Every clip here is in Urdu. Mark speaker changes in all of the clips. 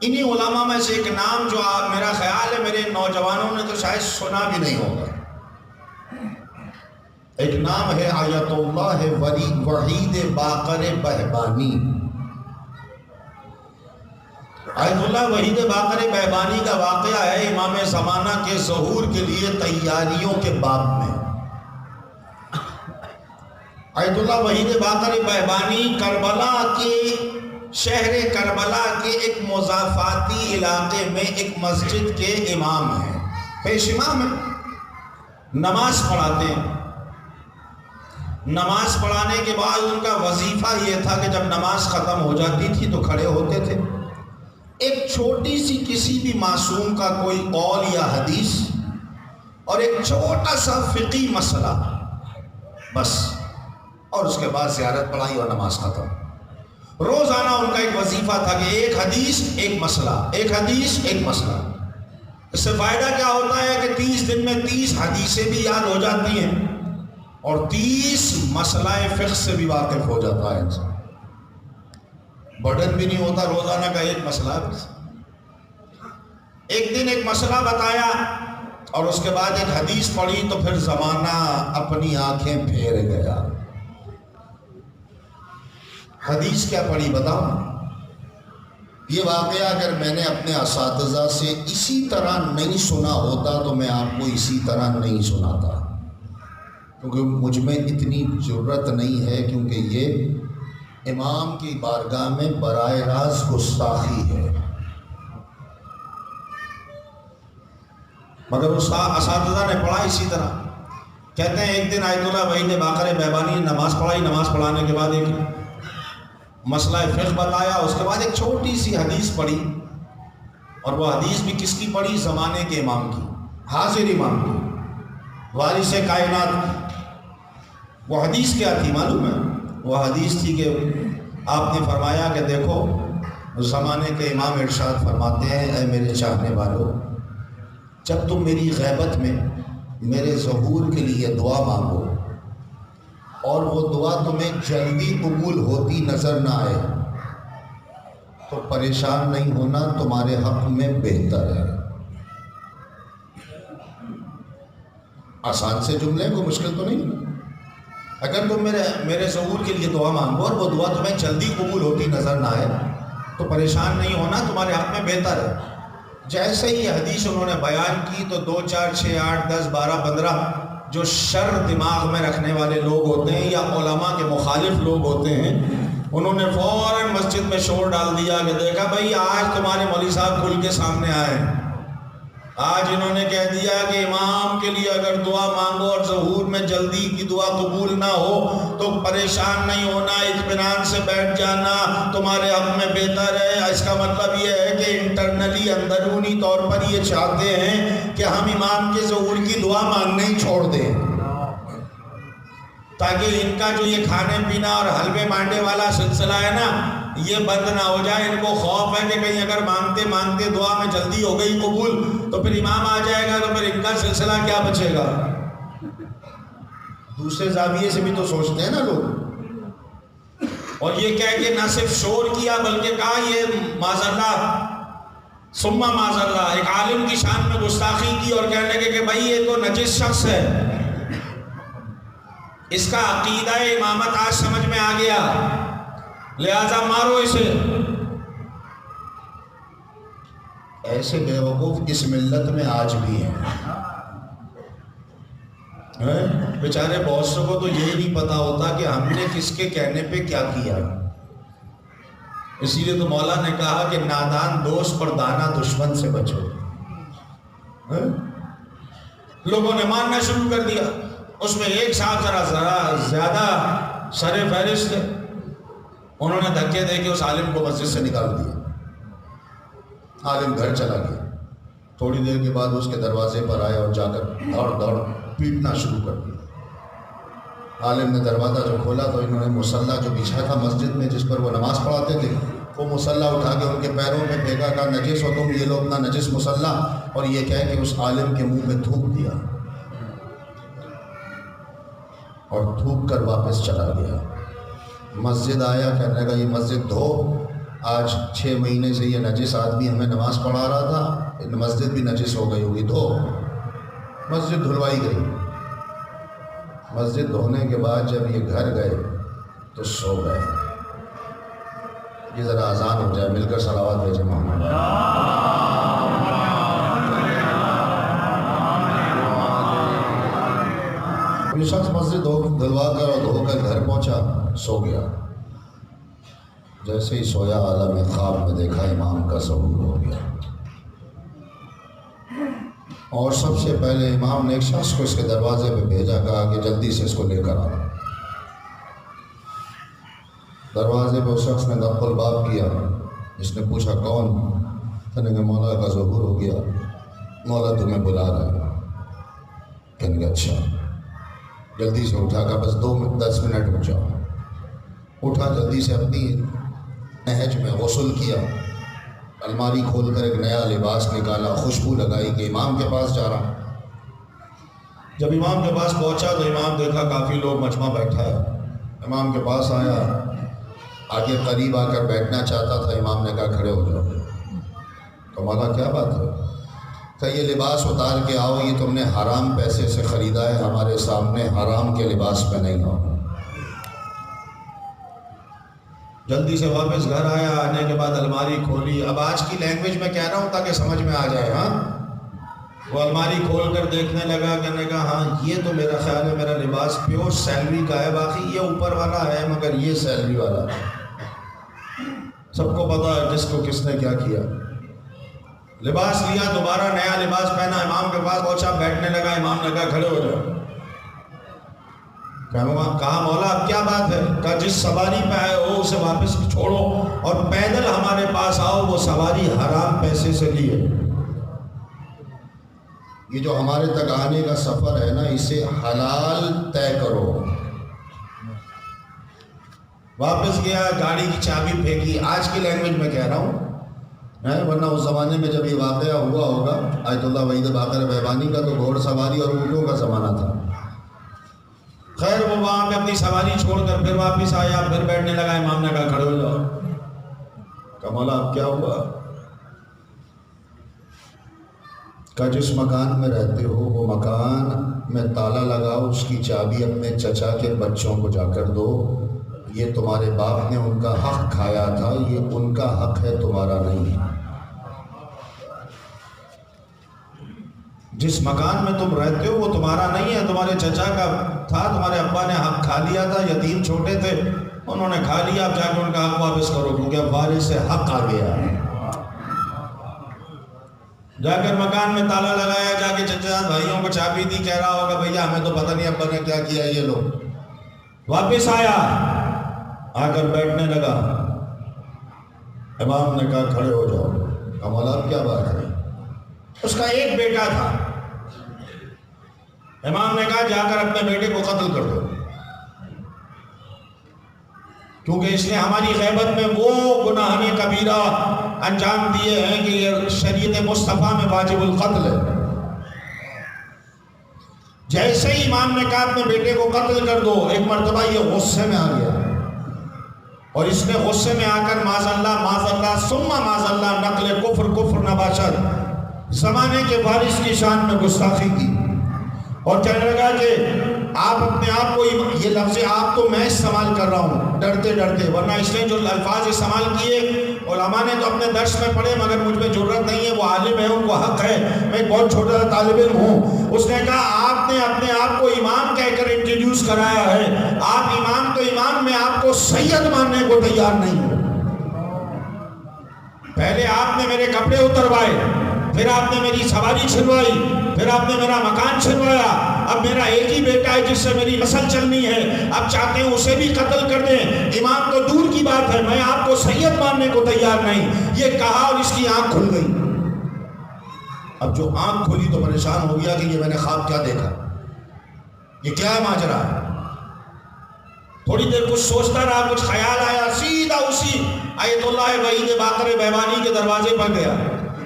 Speaker 1: انہی علماء میں سے ایک نام جو میرا خیال ہے میرے نوجوانوں نے تو شاید سنا بھی نہیں ہوگا، ایک نام ہے آیت اللہ وحید باقر بہبانی۔ آیت اللہ وحید باقر بہبانی کا واقعہ ہے امام زمانہ کے ظہور کے لیے تیاریوں کے باب میں۔ آیت اللہ وحید باقر بہبانی کربلا کے شہر کربلا کے ایک مضافاتی علاقے میں ایک مسجد کے امام ہیں، پیش امام ہیں، نماز پڑھاتے ہیں۔ نماز پڑھانے کے بعد ان کا وظیفہ یہ تھا کہ جب نماز ختم ہو جاتی تھی تو کھڑے ہوتے تھے، ایک چھوٹی سی کسی بھی معصوم کا کوئی قول یا حدیث اور ایک چھوٹا سا فقہی مسئلہ بس، اور اس کے بعد زیارت پڑھائی اور نماز ختم۔ روزانہ ان کا ایک وظیفہ تھا کہ ایک حدیث ایک مسئلہ، ایک حدیث ایک مسئلہ۔ اس سے فائدہ کیا ہوتا ہے کہ 30 دن میں 30 حدیثیں بھی یاد ہو جاتی ہیں اور 30 مسئلہ فقہ سے بھی واقف ہو جاتا ہے انسان، برڈن بھی نہیں ہوتا روزانہ کا ایک مسئلہ۔ ایک دن ایک مسئلہ بتایا اور اس کے بعد ایک حدیث پڑھی تو پھر زمانہ اپنی آنکھیں پھیر گیا۔ حدیث کیا پڑھی بتاؤ؟ یہ واقعہ اگر میں نے اپنے اساتذہ سے اسی طرح نہیں سنا ہوتا تو میں آپ کو اسی طرح نہیں سناتا، کیونکہ مجھ میں اتنی جرت نہیں ہے، کیونکہ یہ امام کی بارگاہ میں براہ راست گستاخی ہے۔ مگر اس اساتذہ نے پڑھا اسی طرح۔ کہتے ہیں ایک دن آیت اللہ وحید باقر بہبانی نے نماز پڑھائی، نماز پڑھانے کے بعد ایک مسئلہ فقہ بتایا، اس کے بعد ایک چھوٹی سی حدیث پڑھی، اور وہ حدیث بھی کس کی پڑھی؟ زمانے کے امام کی، حاضر امام کی، وارث کائنات۔ وہ حدیث کیا تھی معلوم ہے؟ وہ حدیث تھی کہ آپ نے فرمایا کہ دیکھو زمانے کے امام ارشاد فرماتے ہیں، اے میرے چاہنے والوں، جب تم میری غیبت میں میرے ظہور کے لیے دعا مانگو اور وہ دعا تمہیں جلدی قبول ہوتی نظر نہ آئے تو پریشان نہیں ہونا، تمہارے حق میں بہتر ہے۔ آسان سے جملے کو مشکل تو نہیں۔ اگر تم میرے ظہور کے لیے دعا مانگو اور وہ دعا تمہیں جلدی قبول ہوتی نظر نہ آئے تو پریشان نہیں ہونا، تمہارے حق میں بہتر ہے۔ جیسے ہی یہ حدیث انہوں نے بیان کی تو 2 4 6 8 10 12 15 جو شر دماغ میں رکھنے والے لوگ ہوتے ہیں یا علماء کے مخالف لوگ ہوتے ہیں، انہوں نے فوراً مسجد میں شور ڈال دیا کہ دیکھا بھائی آج تمہارے مولوی صاحب کھل کے سامنے آئے، آج انہوں نے کہہ دیا کہ امام کے لیے اگر دعا مانگو اور ظہور میں جلدی کی دعا قبول نہ ہو تو پریشان نہیں ہونا، اطمینان سے بیٹھ جانا، تمہارے حق میں بہتر ہے۔ اس کا مطلب یہ ہے کہ انٹرنلی اندرونی طور پر یہ چاہتے ہیں کہ ہم امام کے ظہور کی دعا مانگنا ہی چھوڑ دیں، تاکہ ان کا جو یہ کھانے پینا اور حلوے مانڈے والا سلسلہ ہے نا یہ بند نہ ہو جائے۔ ان کو خوف ہے کہ کہیں اگر مانگتے مانگتے دعا میں جلدی ہو گئی قبول تو پھر امام آ جائے گا تو پھر ان کا سلسلہ کیا بچے گا۔ دوسرے زاویے سے بھی تو سوچتے ہیں نا لوگ، اور یہ کہہ کے نہ صرف شور کیا بلکہ کہا یہ معاذ اللہ ثم معاذ اللہ، ایک عالم کی شان میں گستاخی کی اور کہنے لگے کہ بھائی یہ تو نجس شخص ہے، اس کا عقیدہ امامت آج سمجھ میں آ گیا، لہذا مارو اسے۔ ایسے بے وقوف اس ملت میں آج بھی ہیں، بیچارے بہت سے کو تو یہی نہیں پتا ہوتا کہ ہم نے کس کے کہنے پہ کیا کیا۔ اسی لیے تو مولا نے کہا کہ نادان دوست پر دانا دشمن سے بچو۔ لوگوں نے ماننا شروع کر دیا، اس میں ایک صاحب ذرا زیادہ سر فہرست تھے، انہوں نے دھکے دے کے اس عالم کو مسجد سے نکال دیا، عالم گھر چلا گیا۔ تھوڑی دیر کے بعد اس کے دروازے پر آیا اور جا کر دوڑ دوڑ پیٹنا شروع کر دیا۔ عالم نے دروازہ جو کھولا تو انہوں نے مصلی جو بچھا تھا مسجد میں جس پر وہ نماز پڑھاتے تھے وہ مصلی اٹھا کے ان کے پیروں پہ پھینکا، کہا نجس ہو تم، یہ لو اپنا نجس مصلی، اور یہ کہہ کے اس عالم کے منہ میں تھوک دیا اور تھوک کر واپس چلا گیا۔ مسجد آیا، کہنے لگا یہ مسجد دھو، آج 6 مہینے سے یہ نجس آدمی ہمیں نماز پڑھا رہا تھا، مسجد بھی نجس ہو گئی ہوگی، تو مسجد دھلوائی گئی۔ مسجد دھونے کے بعد جب یہ گھر گئے تو سو گئے۔ یہ ذرا اذان ہو جائے، مل کر صلوات بھیجیں محمد۔ یہ شخص مسجد دھلوا کر اور دھو کر گھر پہنچا، سو گیا۔ جیسے ہی سویا عالم خواب میں دیکھا امام کا ظہور ہو گیا، اور سب سے پہلے امام نے ایک شخص کو اس کے دروازے پہ بھیجا، کہا کہ جلدی سے اس کو لے کر آ۔ دروازے پہ اس شخص نے دق الباب کیا، اس نے پوچھا کون؟ کہنے کہ مولا کا ظہور ہو گیا، مولا تمہیں بلا رہا ہے۔ کہنے کہ اچھا، جلدی سے اٹھا کر بس 10 منٹ رک جاؤ۔ اٹھا، جلدی سے اپنی نہج میں غسل کیا، الماری کھول کر ایک نیا لباس نکالا، خوشبو لگائی کہ امام کے پاس جا رہا۔ جب امام کے پاس پہنچا تو امام دیکھا کافی لوگ مجمع بیٹھا ہے۔ امام کے پاس آیا، آگے قریب آ کر بیٹھنا چاہتا تھا، امام نے کہا کھڑے ہو جاؤ۔ تو مولا کیا بات ہے؟ کہ یہ لباس اتار کے آؤ، یہ تم نے حرام پیسے سے خریدا ہے، ہمارے سامنے حرام کے لباس پہ نہیں آؤ۔ جلدی سے واپس گھر آیا، آنے کے بعد الماری کھولی۔ اب آج کی لینگویج میں کہہ رہا ہوں تاکہ سمجھ میں آ جائے۔ ہاں، وہ الماری کھول کر دیکھنے لگا، کہنے کا ہاں یہ تو میرا خیال ہے میرا لباس پیور سیلری کا ہے، باقی یہ اوپر والا ہے مگر یہ سیلری والا ہے۔ سب کو پتا ہے کس کو کس نے کیا کیا۔ لباس لیا، دوبارہ نیا لباس پہنا، امام کے پاس پہنچا، بیٹھنے لگا۔ امام نے کہا کھڑے ہو جاؤ۔ کہا مولا اب کیا بات ہے؟ کہا جس سواری پہ آئے ہو اسے واپس چھوڑو اور پیدل ہمارے پاس آؤ، وہ سواری حرام پیسے سے لی ہے۔ یہ جو ہمارے تک آنے کا سفر ہے نا، اسے حلال طے کرو۔ واپس گیا، گاڑی کی چابی پھینکی۔ آج کی لینگویج میں کہہ رہا ہوں، ورنہ اس زمانے میں جب یہ واقعہ ہوا ہوگا آیت اللہ وحید باقر بہبانی کا، تو گھوڑ سواری اور اونٹوں کا زمانہ تھا۔ خیر وہ وہاں پہ اپنی سواری چھوڑ کر پھر واپس آیا، پھر بیٹھنے لگا۔ امام نے کہا کھڑے ہو جاؤ۔ کہا مولا اب کیا ہوا؟ کہا جس مکان میں رہتے ہو وہ مکان میں تالا لگاؤ، اس کی چابی اپنے چچا کے بچوں کو جا کر دو۔ یہ تمہارے باپ نے ان کا حق کھایا تھا، یہ ان کا حق ہے، تمہارا نہیں۔ جس مکان میں تم رہتے ہو وہ تمہارا نہیں ہے، تمہارے چچا کا تھا، تمہارے ابا نے حق کھا لیا تھا، یتیم چھوٹے تھے انہوں نے کھا لیا، اب جا کے ان کا حق واپس کرو کیونکہ اب وارث سے حق آ گیا۔ جا کر مکان میں تالا لگایا، جا کے چچا بھائیوں کو چابی دی، کہہ رہا ہوگا بھیا ہمیں تو پتہ نہیں ابا نے کیا کیا یہ لوگ۔ واپس آیا، آ کر بیٹھنے لگا۔ امام نے کہا کھڑے ہو جاؤ۔ کہا مولا اب کیا بات ہے؟ اس کا ایک بیٹا تھا۔ امام نے کہا جا کر اپنے بیٹے کو قتل کر دو، کیونکہ اس نے ہماری غیبت میں وہ گناہ کبیرہ انجام دیے ہیں کہ یہ شریعت مصطفیٰ میں واجب القتل ہے۔ جیسے ہی امام نے کہا اپنے بیٹے کو قتل کر دو، ایک مرتبہ یہ غصے میں آ گیا، اور اس نے غصے میں آ کر معاذ اللہ ثم معاذ اللہ نقل کفر نباشد، زمانے کے وارث کی شان میں گستاخی کی، اور کہنے لگا کہ آپ اپنے آپ کو، یہ لفظ آپ تو میں استعمال کر رہا ہوں ڈرتے ڈرتے، ورنہ اس نے جو الفاظ استعمال کیے علماء نے تو اپنے درس میں پڑھے مگر مجھ میں جرت نہیں ہے، وہ عالم ہے ان کو حق ہے، میں ایک بہت چھوٹا سا طالب علم ہوں۔ اس نے کہا آپ نے اپنے آپ کو امام کہہ کر انٹروڈیوس کرایا ہے، آپ امام تو امام، میں آپ کو سید ماننے کو تیار نہیں ہوں۔ پہلے آپ نے میرے کپڑے اتروائے، پھر آپ نے میری سواری چھنوائی، پھر آپ نے میرا مکان چھنوایا، اب میرا ایک ہی بیٹا ہے جس سے میری نسل چلنی ہے، اب چاہتے ہیں اسے بھی قتل کر دیں، امام تو دور کی بات ہے، میں آپ کو سید ماننے کو تیار نہیں۔ یہ کہا اور اس کی آنکھ کھل گئی۔ اب جو آنکھ کھلی تو پریشان ہو گیا کہ یہ میں نے خواب کیا دیکھا، یہ کیا ماجرا ہے۔ تھوڑی دیر کچھ سوچتا رہا، کچھ خیال آیا، سیدھا اسی آیت اللہ وحید باقر بہبانی کے دروازے پر گیا،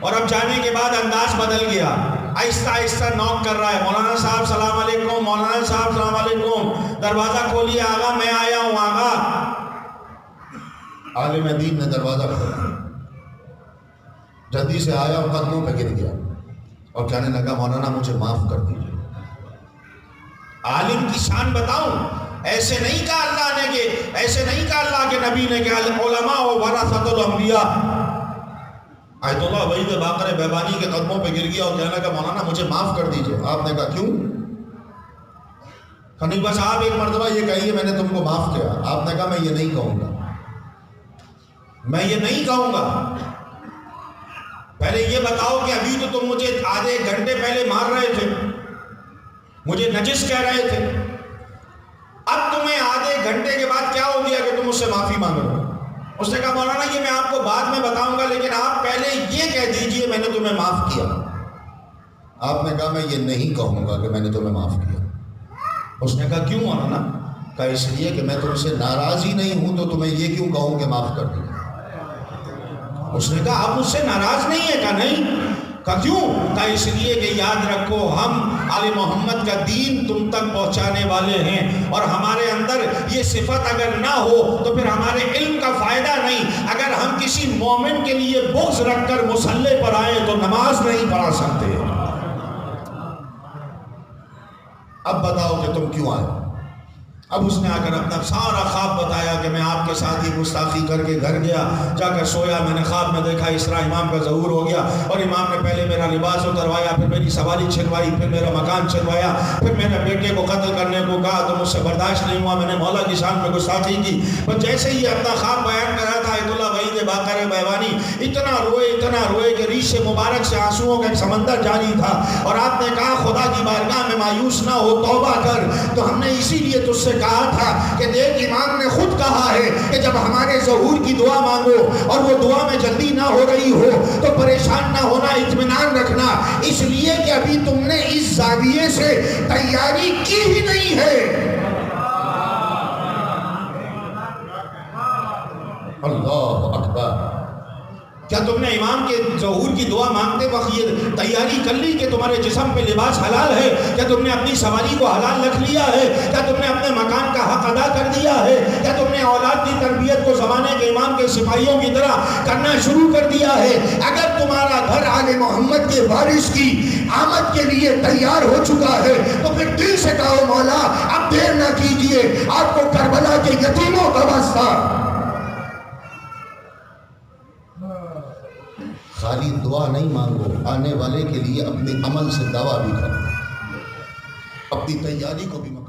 Speaker 1: اور اب جانے کے بعد انداز بدل گیا، آہستہ آہستہ نوک کر رہا ہے، مولانا صاحب سلام علیکم، مولانا صاحب سلام علیکم، دروازہ کھولیے آغا میں آیا ہوں آغا۔ عالم دین نے دروازہ کھولا، جلدی سے آیا اور قدموں پہ گر گیا اور کہنے لگا مولانا مجھے معاف کر دیجیے۔ عالم کی شان بتاؤں، ایسے نہیں کہا اللہ نے کہ ایسے نہیں کہا اللہ کے نبی نے کہ علماء ورثۃ الانبیاء۔ آیت اللہ وحید باقر بیبانی کے قدموں پہ گر گیا اور کہنے لگا مولانا مجھے معاف کر دیجیے۔ آپ نے کہا کیوں؟ نہیں بس آپ ایک مرتبہ یہ کہیے میں نے تم کو معاف کیا۔ آپ نے کہا میں یہ نہیں کہوں گا، میں یہ نہیں کہوں گا۔ پہلے یہ بتاؤ کہ ابھی تو تم مجھے آدھے ایک گھنٹے پہلے مار رہے تھے، مجھے نجس کہہ رہے تھے، اب تمہیں آدھے گھنٹے کے بعد کیا ہو گیا کہ تم مجھ سے معافی مانگ رہے ہو؟ اس نے کہا مولانا یہ میں آپ کو بعد میں بتاؤں گا، لیکن آپ پہلے یہ کہہ دیجئے میں نے تمہیں معاف کیا۔ آپ نے کہا میں یہ نہیں کہوں گا کہ میں نے تمہیں معاف کیا۔ اس نے کہا کیوں مولانا؟ کہا اس لیے کہ میں تم سے ناراض ہی نہیں ہوں تو تمہیں یہ کیوں کہوں کہ معاف کر دیا۔ اس نے کہا آپ مجھ سے ناراض نہیں ہے؟ کہا نہیں۔ کہا کیوں؟ کہا اس لیے کہ یاد رکھو ہم آل محمد کا دین تم تک پہنچانے والے ہیں، اور ہمارے اندر یہ صفت اگر نہ ہو تو پھر ہمارے علم کا فائدہ نہیں۔ اگر ہم کسی مومن کے لیے بغض رکھ کر مصلی پر آئیں تو نماز نہیں پڑھا سکتے۔ اب بتاؤ کہ تم کیوں آئے؟ اب اس نے آ کر اپنا سارا خواب بتایا کہ میں آپ کے ساتھ ہی گستاخی کر کے گھر گیا، جا کر سویا، میں نے خواب میں دیکھا اس طرح امام کا ظہور ہو گیا، اور امام نے پہلے میرا لباس اتروایا، پھر میری سواری چھلوائی، پھر میرا مکان چھلوایا، پھر میرے بیٹے کو قتل کرنے کو کہا تو مجھ سے برداشت نہیں ہوا، میں نے مولا کی شان میں گستاخی کی۔ پر جیسے ہی اپنا خواب بیان کر رہا تھا آیت اللہ وحید باقر بیبانی اتنا روئے کہ ریش مبارک سے آنسوؤں کا ایک سمندر جاری تھا، اور آپ نے کہا خدا کی بارگاہ میں مایوس نہ ہو، توبہ کر۔ تو ہم نے اسی لیے تجھ سے کہا تھا کہ دیکھ امام نے خود کہا ہے کہ جب ہمارے ظہور کی دعا مانگو اور وہ دعا میں جلدی نہ ہو رہی ہو تو پریشان نہ ہونا، اطمینان رکھنا، اس لیے کہ ابھی تم نے اس زاویے سے تیاری کی ہی نہیں ہے۔ اللہ اکبر! کیا تم نے امام کے ظہور کی دعا مانگتے وقت یہ تیاری کر لی کہ تمہارے جسم پہ لباس حلال ہے؟ کیا تم نے اپنی سواری کو حلال رکھ لیا ہے؟ کیا تم نے اپنے مکان کا حق ادا کر دیا ہے؟ کیا تم نے اولاد کی تربیت کو زمانے کے امام کے سپاہیوں کی طرح کرنا شروع کر دیا ہے؟ اگر تمہارا گھر آل محمد کے وارث کی آمد کے لیے تیار ہو چکا ہے تو پھر دل سے کہو مولا اب دیر نہ کیجیے، آپ کو کربلا کے یتیموں کا واسطہ۔ خالی دعا نہیں مانگو، آنے والے کے لیے اپنے عمل سے دعویٰ بھی کرو، اپنی تیاری کو بھی مانگو۔